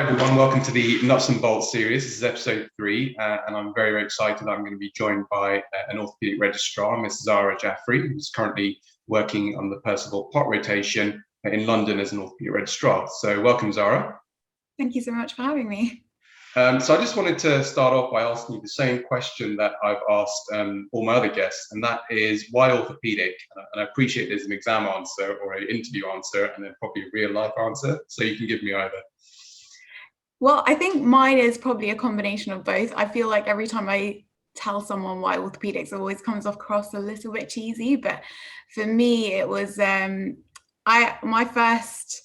everyone, welcome to the Nuts and Bolts series. This is episode 3, and I'm very, very excited. I'm going to be joined by an orthopedic registrar, Miss Zahra Jaffry, who's currently working on the Percival pot rotation in London as an orthopedic registrar. So welcome, Zahra. Thank you so much for having me. So I just wanted to start off by asking you the same question that I've asked all my other guests, and that is, why orthopedic? And I appreciate there's an exam answer or an interview answer and then probably a real life answer, so you can give me either. Well, I think mine is probably a combination of both. I feel like every time I tell someone why orthopedics, it always comes across a little bit cheesy, but for me it was my first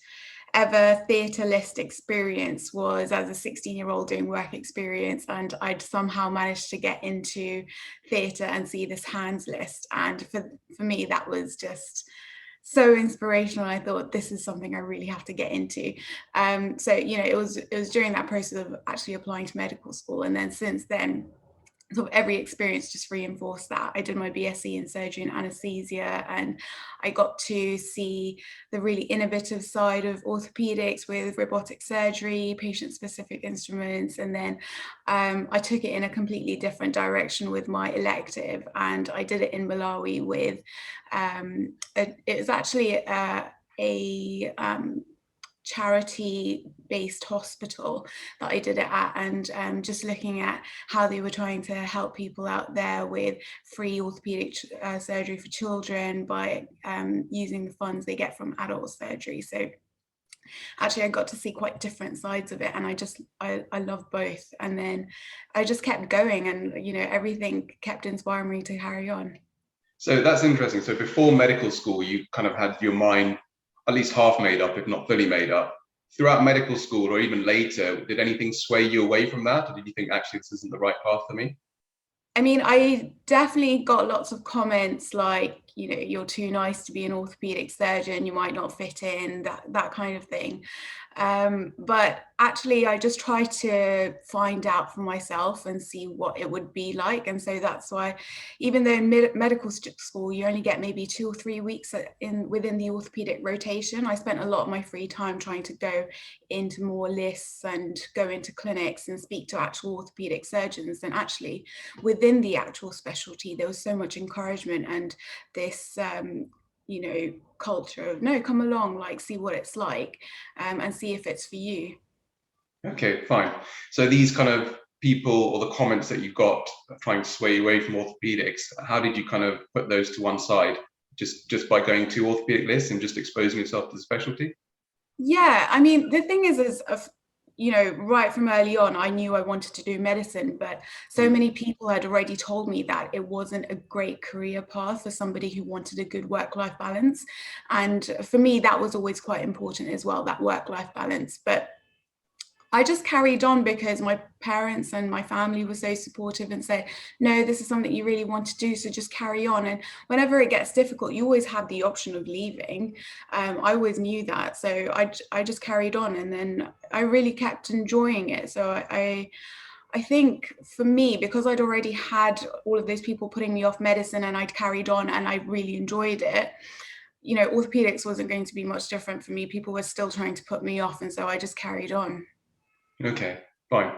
ever theatre list experience was as a 16-year-old doing work experience, and I'd somehow managed to get into theatre and see this hands list, and for me that was just so inspirational. I thought, this is something I really have to get into. So it was during that process of actually applying to medical school, and then since then sort of every experience just reinforced that. I did my BSc in surgery and anesthesia, and I got to see the really innovative side of orthopedics with robotic surgery, patient-specific instruments, and then I took it in a completely different direction with my elective, and I did it in Malawi with it was actually a charity-based hospital that I did it at, and just looking at how they were trying to help people out there with free orthopedic surgery for children by using the funds they get from adult surgery. So actually I got to see quite different sides of it, and I love both. And then I just kept going, and everything kept inspiring me to carry on. So that's interesting. So before medical school, you kind of had your mind at least half made up, if not fully made up. Throughout medical school or even later, did anything sway you away from that? Or did you think, actually, this isn't the right path for me? I mean, I definitely got lots of comments like, you're too nice to be an orthopedic surgeon, you might not fit in, that kind of thing. But actually, I just try to find out for myself and see what it would be like. And so that's why, even though in medical school, you only get maybe 2 or 3 weeks within the orthopedic rotation, I spent a lot of my free time trying to go into more lists and go into clinics and speak to actual orthopedic surgeons. And actually, within the actual specialty, there was so much encouragement and this culture of, no, come along, like, see what it's like, and see if it's for you. Okay, fine. So these kind of people or the comments that you got trying to sway you away from orthopedics, how did you kind of put those to one side? Just by going to orthopedic lists and just exposing yourself to the specialty? Yeah, I mean, the thing is right from early on, I knew I wanted to do medicine, but so many people had already told me that it wasn't a great career path for somebody who wanted a good work-life balance. And for me, that was always quite important as well, that work-life balance. But I just carried on because my parents and my family were so supportive and said, no, this is something you really want to do, so just carry on. And whenever it gets difficult, you always have the option of leaving. I always knew that. So I just carried on, and then I really kept enjoying it. So I think for me, because I'd already had all of those people putting me off medicine and I'd carried on and I really enjoyed it, orthopedics wasn't going to be much different for me. People were still trying to put me off, and so I just carried on. Okay, fine.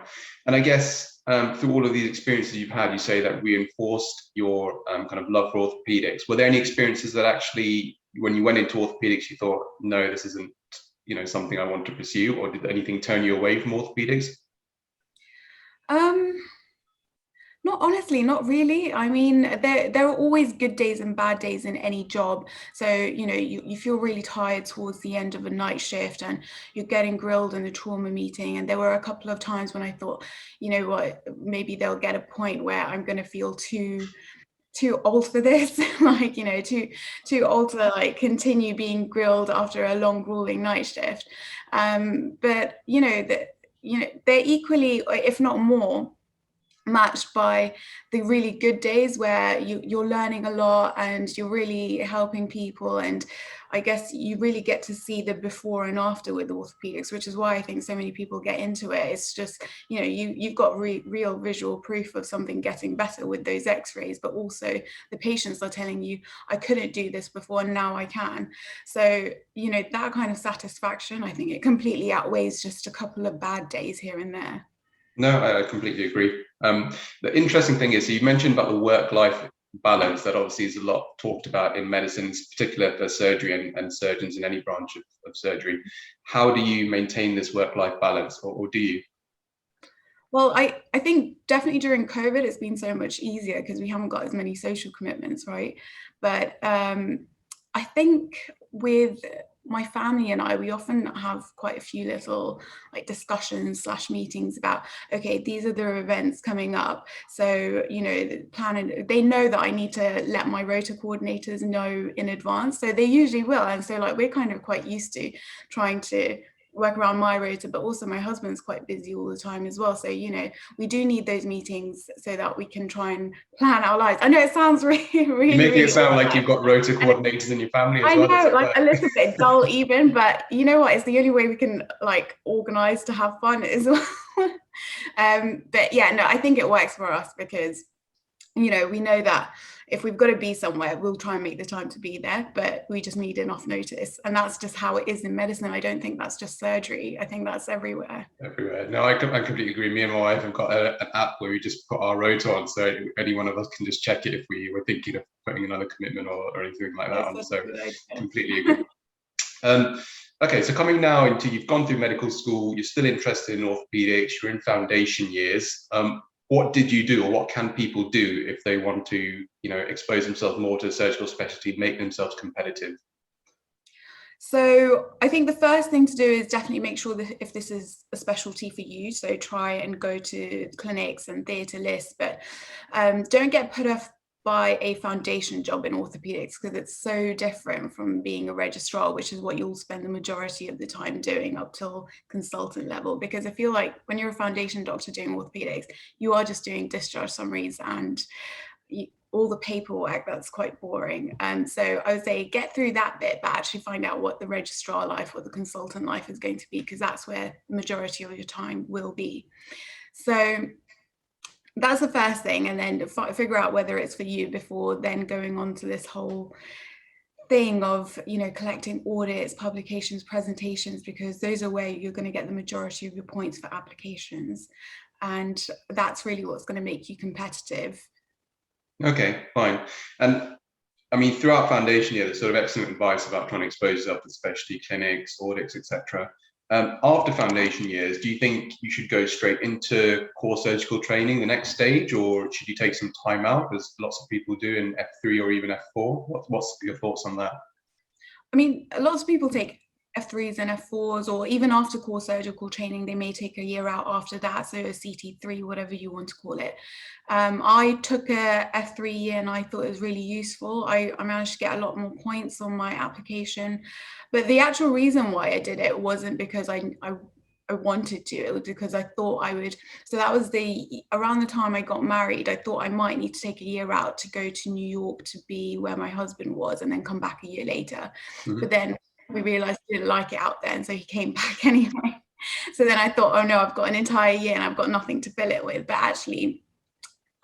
And I guess through all of these experiences you've had, you say that reinforced your kind of love for orthopedics. Were there any experiences that actually, when you went into orthopedics, you thought, no, this isn't, something I want to pursue, or did anything turn you away from orthopedics? Not really. I mean, there are always good days and bad days in any job. So, you feel really tired towards the end of a night shift and you're getting grilled in the trauma meeting. And there were a couple of times when I thought, what, maybe they'll get a point where I'm going to feel too old for this, like, too old to like continue being grilled after a long, grueling night shift. But, they're equally, if not more, matched by the really good days where you're learning a lot and you're really helping people, and I guess you really get to see the before and after with orthopedics, which is why I think so many people get into it. It's just, you know, you've got real visual proof of something getting better with those x-rays, but also the patients are telling you, I couldn't do this before and now I can. So, you know, that kind of satisfaction, I think it completely outweighs just a couple of bad days here and there. No, I completely agree. The interesting thing is, you mentioned about the work-life balance that obviously is a lot talked about in medicine, in particular for surgery and surgeons in any branch of surgery. How do you maintain this work-life balance, or do you? Well, I think definitely during COVID, it's been so much easier because we haven't got as many social commitments, right? But I think with my family and I, we often have quite a few little like discussions / meetings about, okay, these are the events coming up. So, you know, planning, they know that I need to let my rota coordinators know in advance. So they usually will. And so like, we're kind of quite used to trying to work around my rota, but also my husband's quite busy all the time as well. So, you know, we do need those meetings so that we can try and plan our lives. I know it sounds really, really, You make really it sound like awesome. you've got rota coordinators in your family as I well. know, like a little bit dull even, but you know what? It's the only way we can like organize to have fun as well. But yeah, no, I think it works for us because, you know, we know that if we've got to be somewhere, we'll try and make the time to be there, but we just need enough notice. And that's just how it is in medicine. I don't think that's just surgery. I think that's everywhere. Everywhere. No, I completely agree. Me and my wife have got an app where we just put our rota on, so any one of us can just check it if we were thinking of putting another commitment or anything like that on. So completely agree. Okay, so coming now into, you've gone through medical school, you're still interested in orthopedics, you're in foundation years. What did you do, or what can people do if they want to, you know, expose themselves more to a surgical specialty, make themselves competitive? So I think the first thing to do is definitely make sure that if this is a specialty for you, so try and go to clinics and theatre lists, but don't get put off by a foundation job in orthopedics because it's so different from being a registrar, which is what you'll spend the majority of the time doing up till consultant level. Because I feel like when you're a foundation doctor doing orthopedics, you are just doing discharge summaries and all the paperwork that's quite boring. And so I would say get through that bit, but actually find out what the registrar life or the consultant life is going to be, because that's where the majority of your time will be. So that's the first thing, and then figure out whether it's for you before then going on to this whole thing of, you know, collecting audits, publications, presentations, because those are where you're going to get the majority of your points for applications, and that's really what's going to make you competitive. Okay, fine. And I mean, throughout foundation year, there's sort of excellent advice about trying to expose yourself to specialty clinics, audits, etc. After foundation years, do you think you should go straight into core surgical training, the next stage, or should you take some time out, as lots of people do in F3 or even F4? What's your thoughts on that? I mean, lots of people take F3s and F4s, or even after core surgical training, they may take a year out after that, so a CT3, whatever you want to call it. I took a F3 year and I thought it was really useful. I managed to get a lot more points on my application, but the actual reason why I did it wasn't because I wanted to, it was because I thought I would. So that was around the time I got married, I thought I might need to take a year out to go to New York to be where my husband was and then come back a year later. Mm-hmm. But then we realized he didn't like it out there, and so he came back anyway. So then I thought, oh no, I've got an entire year and I've got nothing to fill it with. But actually,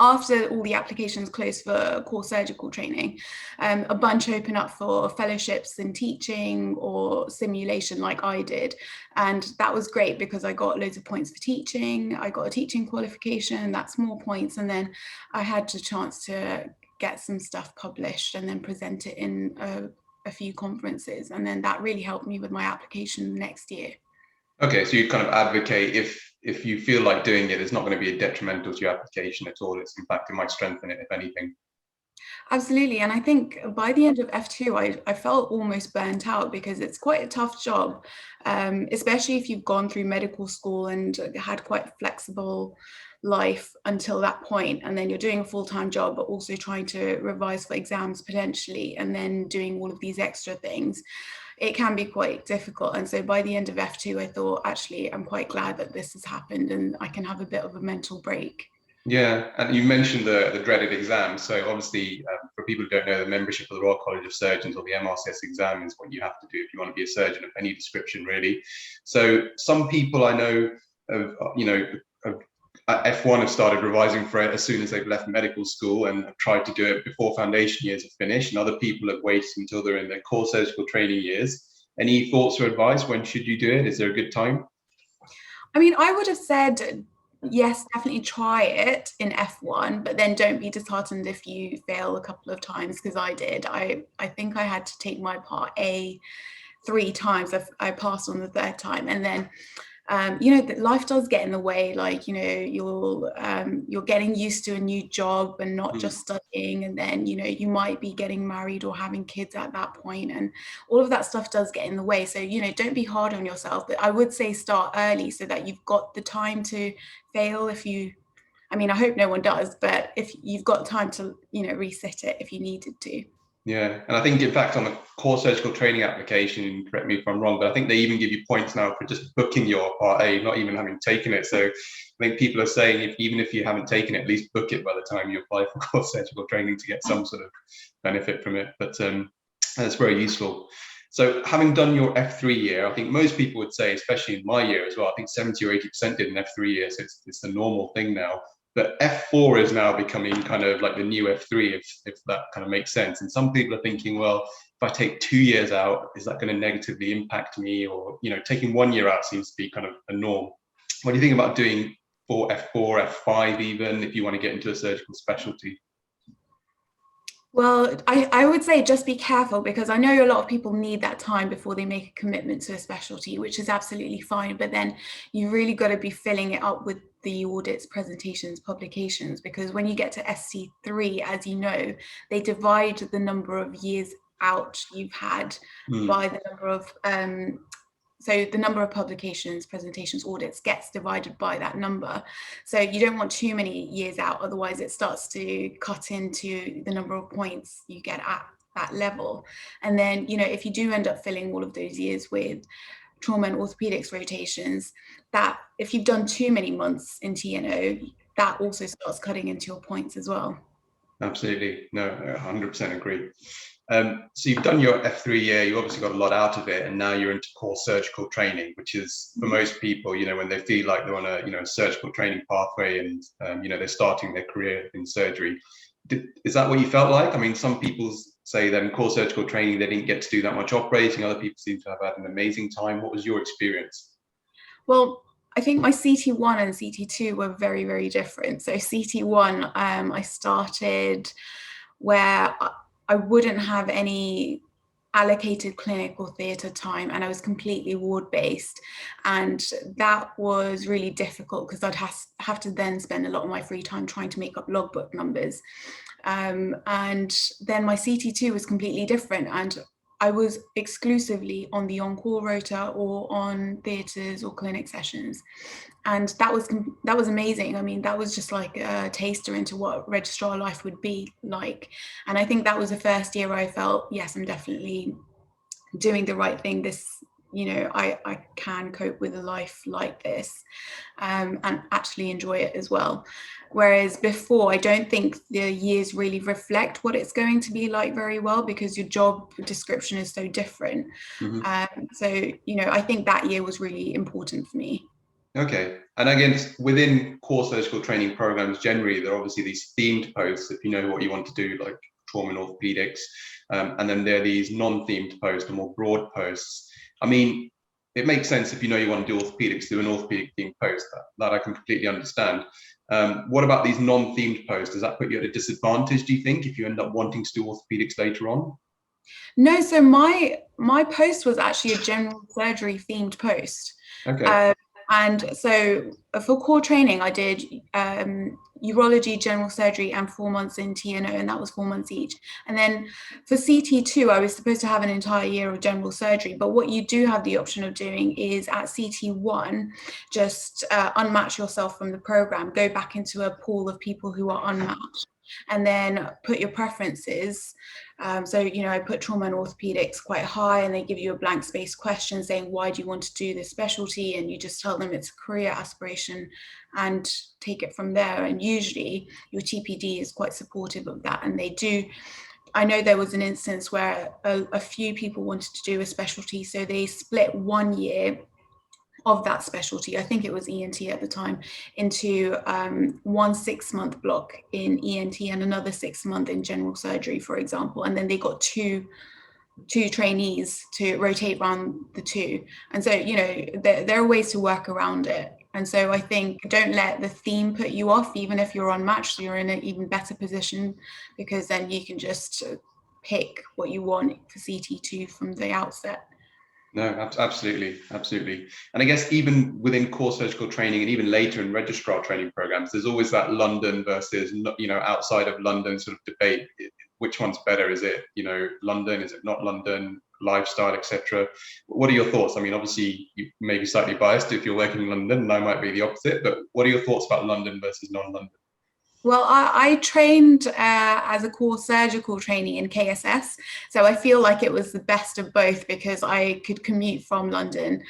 after all the applications closed for core surgical training, a bunch open up for fellowships in teaching or simulation like I did. And that was great because I got loads of points for teaching. I got a teaching qualification, that's more points. And then I had the chance to get some stuff published and then present it in a few conferences. And then that really helped me with my application next year. Okay, so you kind of advocate if you feel like doing it, it's not going to be detrimental to your application at all. It's in fact, it might strengthen it, if anything. Absolutely. And I think by the end of F2, I felt almost burnt out because it's quite a tough job, especially if you've gone through medical school and had quite a flexible life until that point, and then you're doing a full-time job, but also trying to revise for exams potentially, and then doing all of these extra things. It can be quite difficult. And so by the end of F2, I thought, actually, I'm quite glad that this has happened and I can have a bit of a mental break. Yeah, and you mentioned the dreaded exam. So obviously, for people who don't know, the membership of the Royal College of Surgeons, or the MRCS exam, is what you have to do if you want to be a surgeon of any description, really. So some people I know, have, at F1 have started revising for it as soon as they've left medical school and have tried to do it before foundation years are finished. And other people have waited until they're in their core surgical training years. Any thoughts or advice? When should you do it? Is there a good time? I mean, I would have said, yes, definitely try it in F1, but then don't be disheartened if you fail a couple of times, because I did. I think I had to take my part A 3 times. I passed on the third time, and then life does get in the way. Like, you're getting used to a new job and not just studying, and then you might be getting married or having kids at that point, and all of that stuff does get in the way. So don't be hard on yourself, but I would say start early so that you've got the time to fail. I hope no one does, but if you've got time to reset it if you needed to. Yeah, and I think, in fact, on the core surgical training application, correct me if I'm wrong, but I think they even give you points now for just booking your Part A, not even having taken it. So I think people are saying, even if you haven't taken it, at least book it by the time you apply for core surgical training to get some sort of benefit from it. But that's very useful. So having done your F3 year, I think most people would say, especially in my year as well, I think 70 or 80% did an F3 year, so it's the normal thing now. But F4 is now becoming kind of like the new F3, if that kind of makes sense. And some people are thinking, well, if I take 2 years out, is that going to negatively impact me? Or, taking 1 year out seems to be kind of a norm. What do you think about doing for F4, F5 even, if you want to get into a surgical specialty? Well, I would say just be careful, because I know a lot of people need that time before they make a commitment to a specialty, which is absolutely fine. But then you really got to be filling it up with the audits, presentations, publications, because when you get to SC3, as you know, they divide the number of years out you've had by the number of so the number of publications, presentations, audits gets divided by that number. So you don't want too many years out, otherwise it starts to cut into the number of points you get at that level. And then, if you do end up filling all of those years with trauma and orthopedics rotations, that if you've done too many months in TNO, that also starts cutting into your points as well. Absolutely. No, 100% agree. So you've done your F3 year, you obviously got a lot out of it, and now you're into core surgical training, which is for most people, when they feel like they're on a surgical training pathway and they're starting their career in surgery. Is that what you felt like? I mean, some people say that in core surgical training they didn't get to do that much operating. Other people seem to have had an amazing time. What was your experience? Well, I think my CT1 and CT2 were very, very different. So CT1, I started where I wouldn't have any allocated clinic or theatre time, and I was completely ward-based. And that was really difficult because I'd have to then spend a lot of my free time trying to make up logbook numbers. And then my CT2 was completely different, and I was exclusively on the on-call rota or on theatres or clinic sessions. And that was amazing. I mean, that was just like a taster into what registrar life would be like. And I think that was the first year where I felt, yes, I'm definitely doing the right thing. I can cope with a life like this, and actually enjoy it as well. Whereas before, I don't think the years really reflect what it's going to be like very well, because your job description is so different. So, I think that year was really important for me. Okay. And again, within core surgical training programs, generally, there are obviously these themed posts, if you know what you want to do, like trauma and orthopedics. And then there are these non-themed posts, or more broad posts. I mean, it makes sense if you know you want to do orthopedics, do an orthopedic themed post. That I can completely understand. What about these non-themed posts? Does that put you at a disadvantage, do you think, if you end up wanting to do orthopedics later on? No, so my post was actually a general surgery themed post. Okay. And so for core training, I did urology, general surgery, and 4 months in TNO, and that was 4 months each. And then for CT2, I was supposed to have an entire year of general surgery. But what you do have the option of doing is at CT1, just unmatch yourself from the program, go back into a pool of people who are unmatched. and then put your preferences. So, I put trauma and orthopedics quite high, and they give you a blank space question saying, why do you want to do this specialty? And you just tell them it's a career aspiration and take it from there. And usually your TPD is quite supportive of that. And they do. I know there was an instance where a few people wanted to do a specialty, so they split 1 year of that specialty, I think it was ENT at the time, into 1 6-month block in ENT and another 6-month in general surgery, for example. And then they got two trainees to rotate around the two. And so, there are ways to work around it. And so I think don't let the theme put you off, even if you're unmatched, you're in an even better position, because then you can just pick what you want for CT2 from the outset. No, absolutely. And I guess even within core surgical training and even later in registrar training programs, there's always that London versus, outside of London sort of debate. Which one's better? Is it, London? Is it not London? Lifestyle, etc. What are your thoughts? I mean, obviously you may be slightly biased if you're working in London, and I might be the opposite, but what are your thoughts about London versus non-London? Well, I trained as a core surgical trainee in KSS, so I feel like it was the best of both, because I could commute from London,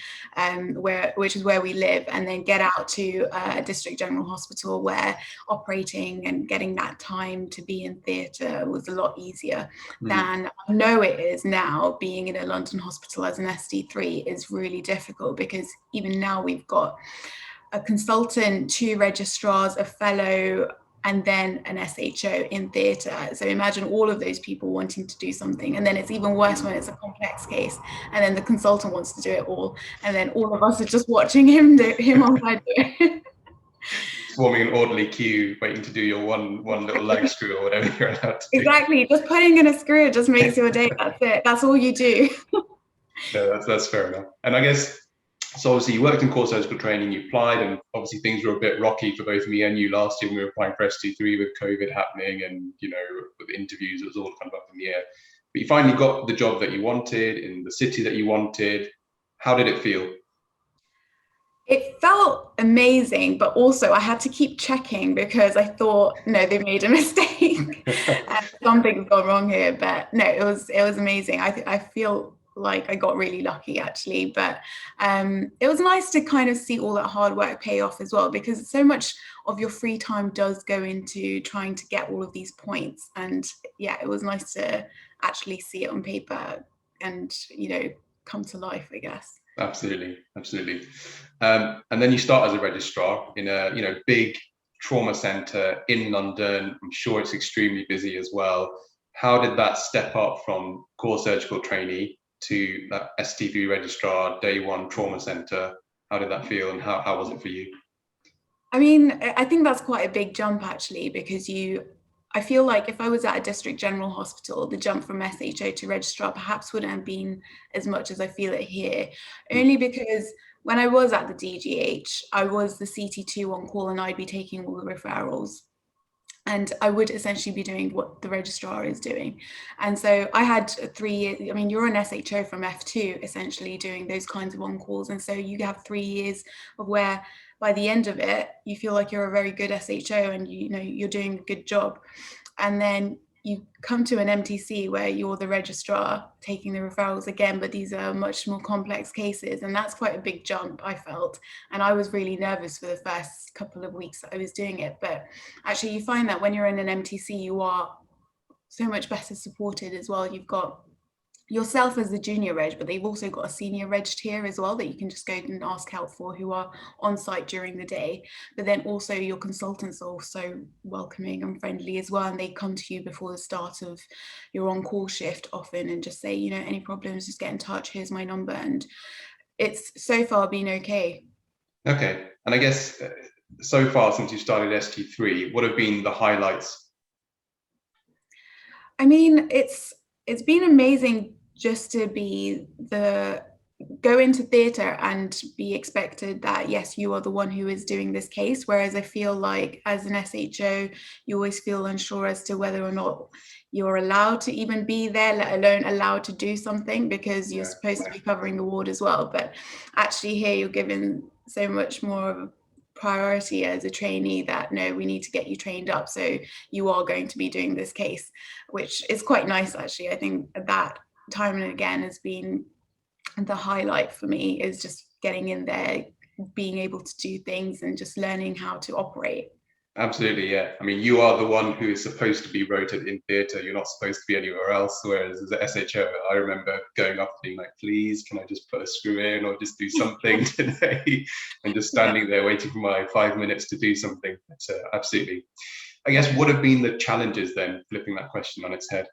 which is where we live, and then get out to a district general hospital where operating and getting that time to be in theatre was a lot easier than I know it is now. Being in a London hospital as an ST3 is really difficult, because even now we've got a consultant, 2 registrars, a fellow, and then an SHO in theatre. So imagine all of those people wanting to do something. And then it's even worse when it's a complex case, and then the consultant wants to do it all, and then all of us are just watching him on side do it. Forming an orderly queue, waiting to do your one little leg screw or whatever you're allowed to do. Exactly, just putting in a screw just makes your day. That's it. That's all you do. No, that's fair enough. And I guess, so obviously you worked in core surgical training, you applied, and obviously things were a bit rocky for both me and you last year when we were applying for ST3 with COVID happening, and with interviews, it was all kind of up in the air. But you finally got the job that you wanted in the city that you wanted. How did it feel? It felt amazing, but also I had to keep checking, because I thought, no, they've made a mistake. Something's gone wrong here. But no, it was amazing. I feel like I got really lucky, actually, but it was nice to kind of see all that hard work pay off as well, because so much of your free time does go into trying to get all of these points. And yeah, it was nice to actually see it on paper and come to life, I guess. Absolutely. And then you start as a registrar in a big trauma centre in London. I'm sure it's extremely busy as well. How did that step up from core surgical trainee to that ST3 registrar, day one trauma centre? How did that feel, and how was it for you? I mean, I think that's quite a big jump, actually, because I feel like if I was at a district general hospital, the jump from SHO to registrar perhaps wouldn't have been as much as I feel it here, only because when I was at the DGH, I was the CT2 on call, and I'd be taking all the referrals. And I would essentially be doing what the registrar is doing. And so I had 3 years, I mean, you're an SHO from F2, essentially doing those kinds of on-calls. And so you have 3 years of where by the end of it, you feel like you're a very good SHO and you're doing a good job. And then you come to an MTC where you're the registrar taking the referrals again, but these are much more complex cases. And that's quite a big jump, I felt. And I was really nervous for the first couple of weeks that I was doing it. But actually, you find that when you're in an MTC, you are so much better supported as well. You've got yourself as the junior reg, but they've also got a senior reg tier as well that you can just go and ask help for, who are on site during the day. But then also your consultants are also welcoming and friendly as well, and they come to you before the start of your on-call shift often and just say, any problems, just get in touch, here's my number. And it's so far been okay. Okay. And I guess so far since you started ST3, what have been the highlights? I mean, it's been amazing just to go into theatre and be expected that, yes, you are the one who is doing this case. Whereas I feel like as an SHO, you always feel unsure as to whether or not you're allowed to even be there, let alone allowed to do something, because you're supposed to be covering the ward as well. But actually here you're given so much more of priority as a trainee that no, we need to get you trained up, so you are going to be doing this case, which is quite nice actually. I think that time and again has been the highlight for me, is just getting in there, being able to do things and just learning how to operate. Absolutely, yeah. I mean, you are the one who is supposed to be rotated in theatre. You're not supposed to be anywhere else. Whereas as a SHO, I remember going up and being like, please, can I just put a screw in or just do something today? And just standing there waiting for my 5 minutes to do something. But, absolutely. I guess, what have been the challenges then, flipping that question on its head?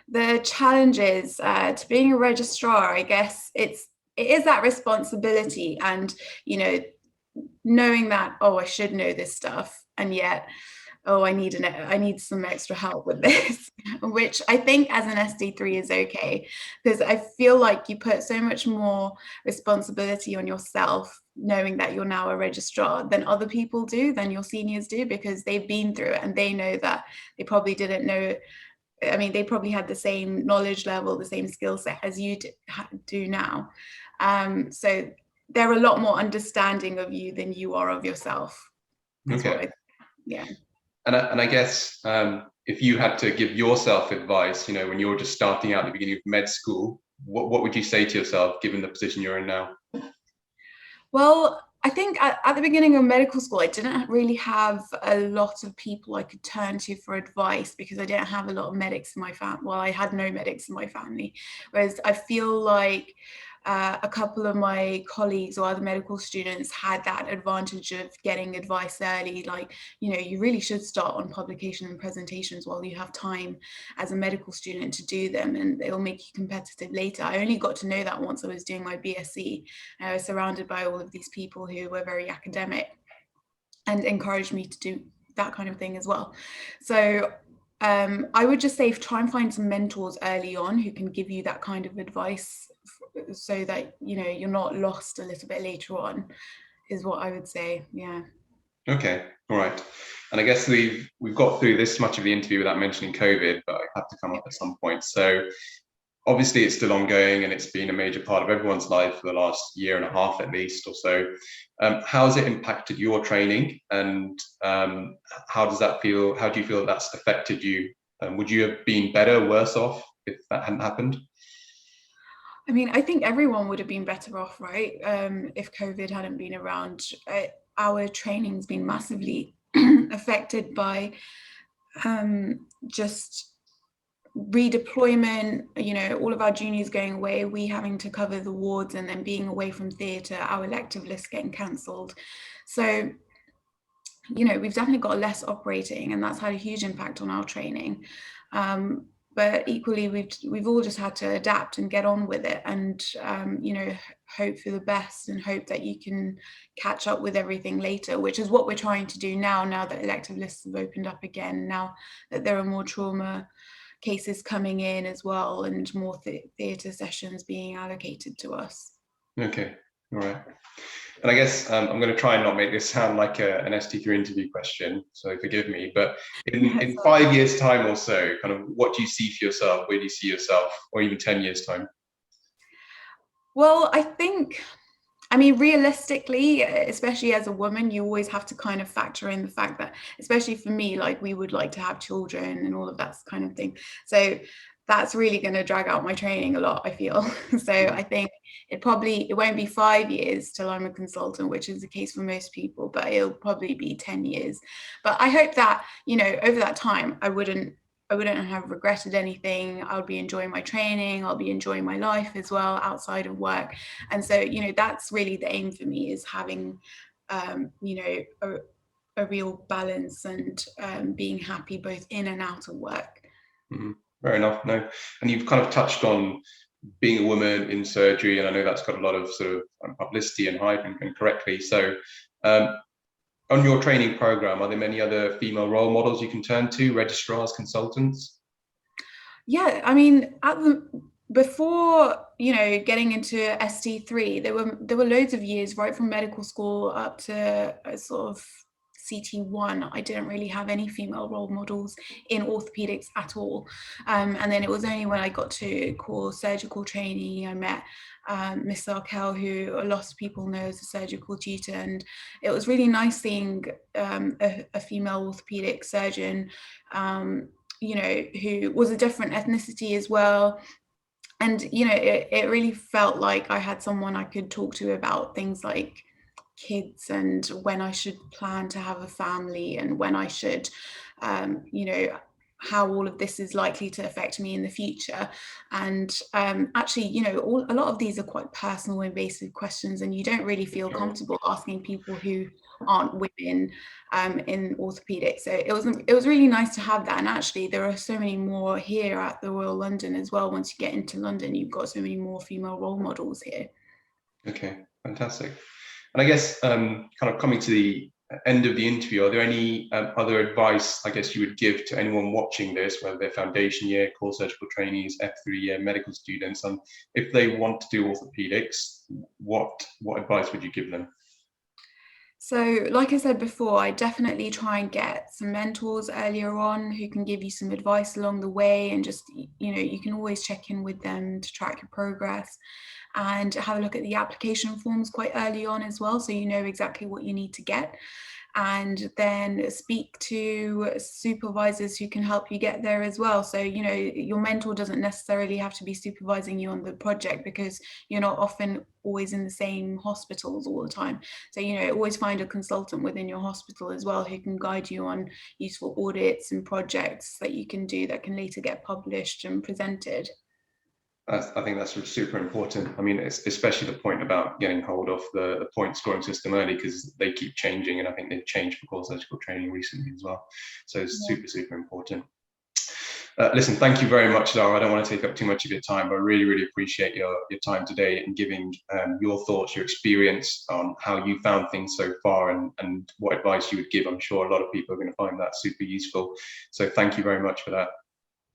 The challenges to being a registrar, I guess it is that responsibility, and knowing that, oh, I should know this stuff, and yet, oh, I need some extra help with this, which I think as an SD3 is okay, because I feel like you put so much more responsibility on yourself knowing that you're now a registrar than other people do, than your seniors do, because they've been through it and they know that they probably didn't know. I mean, they probably had the same knowledge level, the same skill set as you do now. So they're a lot more understanding of you than you are of yourself. Okay. Yeah. And I guess if you had to give yourself advice, when you're just starting out at the beginning of med school, what would you say to yourself, given the position you're in now? Well, I think at the beginning of medical school, I didn't really have a lot of people I could turn to for advice, because I didn't have a lot of medics in my family. Well, I had no medics in my family. Whereas I feel like a couple of my colleagues or other medical students had that advantage of getting advice early. Like, you really should start on publication and presentations while you have time as a medical student to do them, and it'll make you competitive later. I only got to know that once I was doing my BSc. I was surrounded by all of these people who were very academic and encouraged me to do that kind of thing as well. So I would just say try and find some mentors early on who can give you that kind of advice, so that you're not lost a little bit later on, is what I would say. Yeah. Okay, all right. And I guess we've got through this much of the interview without mentioning COVID, but I have to come up at some point. So obviously it's still ongoing and it's been a major part of everyone's life for the last year and a half at least or so. How has it impacted your training, and how does that feel? How do you feel that's affected you? Would you have been better, worse off if that hadn't happened? I mean, I think everyone would have been better off, right? If COVID hadn't been around. Our training's been massively affected by just redeployment, all of our juniors going away, we having to cover the wards and then being away from theatre, our elective list getting cancelled. So, we've definitely got less operating, and that's had a huge impact on our training. But equally, we've all just had to adapt and get on with it, and hope for the best and hope that you can catch up with everything later, which is what we're trying to do now that elective lists have opened up again, now that there are more trauma cases coming in as well, and more theatre sessions being allocated to us. Okay, all right. And I guess I'm going to try and not make this sound like an ST3 interview question, so forgive me, but in 5 years' time or so, kind of what do you see for yourself? Where do you see yourself? Or even 10 years' time? Well, I mean, realistically, especially as a woman, you always have to kind of factor in the fact that, especially for me, like, we would like to have children and all of that kind of thing. So that's really going to drag out my training a lot, I feel. So I think it won't be 5 years till I'm a consultant, which is the case for most people, but it'll probably be 10 years. But I hope that, over that time, I wouldn't have regretted anything. I'll be enjoying my training. I'll be enjoying my life as well outside of work. And so, that's really the aim for me, is having, a real balance and being happy both in and out of work. Mm-hmm. Fair enough. No, and you've kind of touched on being a woman in surgery, and I know that's got a lot of sort of publicity and hype, and correctly so. On your training program, are there many other female role models you can turn to, registrars, consultants? Yeah, I mean, before getting into ST3, there were loads of years right from medical school up to sort of CT1, I didn't really have any female role models in orthopedics at all. And then it was only when I got to core surgical trainee, I met Miss Zahra, who a lot of people know as a surgical tutor, and it was really nice seeing a female orthopedic surgeon, you know, who was a different ethnicity as well. And, you know, it really felt like I had someone I could talk to about things like kids and when I should plan to have a family and when I should, you know, how all of this is likely to affect me in the future. And actually, you know, a lot of these are quite personal, invasive questions, and you don't really feel comfortable asking people who aren't women in orthopedics. So it was really nice to have that. And actually, there are so many more here at the Royal London as well. Once you get into London, you've got so many more female role models here. Okay, fantastic. And I guess kind of coming to the end of the interview, are there any other advice, I guess, you would give to anyone watching this, whether they're foundation year, core surgical trainees, F3 year, medical students, and if they want to do orthopedics, what advice would you give them? So, like I said before, I definitely try and get some mentors earlier on who can give you some advice along the way, and just, you know, you can always check in with them to track your progress, and have a look at the application forms quite early on as well, so you know exactly what you need to get. And then speak to supervisors who can help you get there as well. So, you know, your mentor doesn't necessarily have to be supervising you on the project, because you're not often always in the same hospitals all the time. So, you know, always find a consultant within your hospital as well who can guide you on useful audits and projects that you can do that can later get published and presented. I think that's super important. I mean, it's especially the point about getting hold of the point scoring system early, because they keep changing, and I think they've changed for core surgical training recently as well. So it's super important. Listen, thank you very much, Zahra. I don't want to take up too much of your time, but I really appreciate your time today and giving your thoughts, your experience on how you found things so far, and what advice you would give. I'm sure a lot of people are going to find that super useful. So thank you very much for that.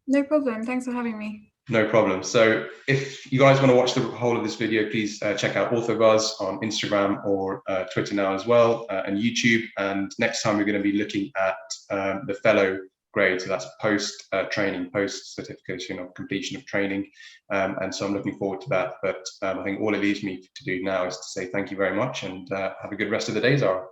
No problem. Thanks for having me. No problem. So if you guys want to watch the whole of this video, please check out Orthobuzz on Instagram or Twitter now as well, and YouTube. And next time we're going to be looking at the fellow grade. So that's post-training, post-certification of completion of training. And so I'm looking forward to that. But I think all it leaves me to do now is to say thank you very much, and have a good rest of the day, Zahra.